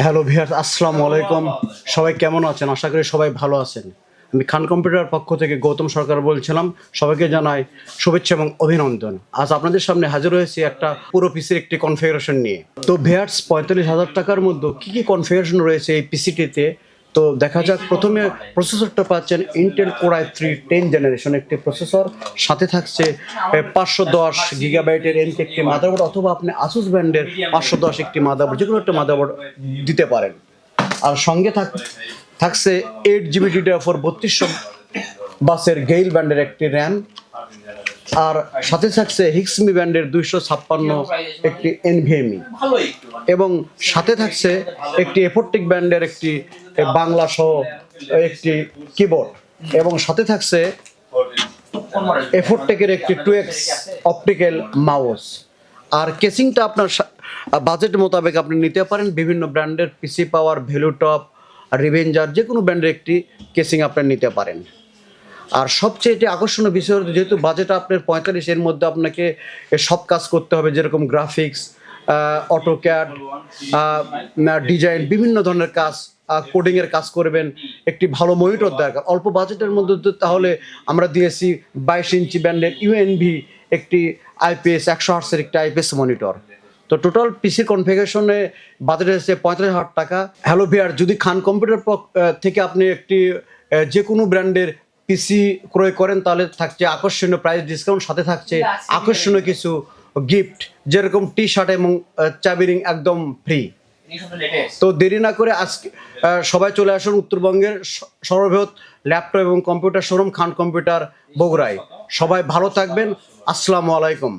Hello viewers, আসসালামু আলাইকুম। সবাই কেমন আছেন? আশা করি সবাই ভালো আছেন। আমি খান কম্পিউটার পক্ষ থেকে গৌতম সরকার বলছিলাম। সবাইকে জানাই শুভেচ্ছা এবং অভিনন্দন। আজ আপনাদের সামনে হাজির হয়েছি একটা পুরো পিসির একটি কনফিগারেশন নিয়ে। তো ভিউয়ার্স, ৪৫,০০০ টাকার মধ্যে কী কনফিগারেশন রয়েছে এই পিসিটিতে, তো দেখা যাক। প্রথমে প্রসেসরটা পাচ্ছেন ইন্টেল কোর i3 10 জেনারেশন একটি প্রসেসর, সাথে থাকছে 510 গিগাবাইটের এমকে একটি মাদারবোর্ড, অথবা আপনি আসুস ব্র্যান্ডের 510 একটি মাদারবোর্ড, যে কোনো একটা মাদারবোর্ড দিতে পারেন। আর সঙ্গে থাকছে 8 GB DDR4 3200 বাসের গেইল ব্র্যান্ডের একটি র্যাম, আর সাথে থাকছে হিক্সমি ব্র্যান্ডের 256 একটি NVMe, এবং সাথে থাকছে একটি এফোর্টিক ব্র্যান্ডের একটি বাংলা সহ একটি কিবোর্ড, এবং সাথে থাকছে এফোর্টেকের একটি 2x অপটিক্যাল মাউস। আর কেসিংটা আপনার বাজেট মোতাবেক আপনি নিতে পারেন। বিভিন্ন ব্র্যান্ডের পিসি পাওয়ার, ভ্যালুটপ, রিভেঞ্জার, যে কোনো ব্র্যান্ডের একটি কেসিং আপনি নিতে পারেন। আর সবচেয়ে এটি আকর্ষণীয় বিষয় হচ্ছে, যেহেতু বাজেট আপনার 45, এর মধ্যে আপনাকে সব কাজ করতে হবে, যেরকম গ্রাফিক্স, অটোক্যাড, ডিজাইন, বিভিন্ন ধরনের কাজ, কোডিংয়ের কাজ করবেন। একটি ভালো মনিটর দরকার অল্প বাজেটের মধ্যে। তাহলে আমরা দিয়েছি 22 ইঞ্চি ব্র্যান্ডের ইউএনভি একটি IPS 100 হার্টসের একটি IPS মনিটর। তো টোটাল পিসি কনফিগারেশনে বাজেট এসেছে 45,000 টাকা। হ্যালো ভিউয়ার, যদি খান কম্পিউটার থেকে আপনি একটি যে কোনো ব্র্যান্ডের পিসি ক্রয় করেন, তাহলে থাকছে আকর্ষণীয় প্রাইস ডিসকাউন্ট, সাথে থাকছে আকর্ষণীয় কিছু গিফট, যেরকম টি-শার্ট এবং চাবি রিং একদম ফ্রি। তো দেরি না করে আজকে সবাই চলে আসুন উত্তরবঙ্গের সর্ববৃহৎ ল্যাপটপ এবং কম্পিউটার শোরুম খান কম্পিউটার বগুড়ায়। সবাই ভালো থাকবেন। আসসালামু আলাইকুম।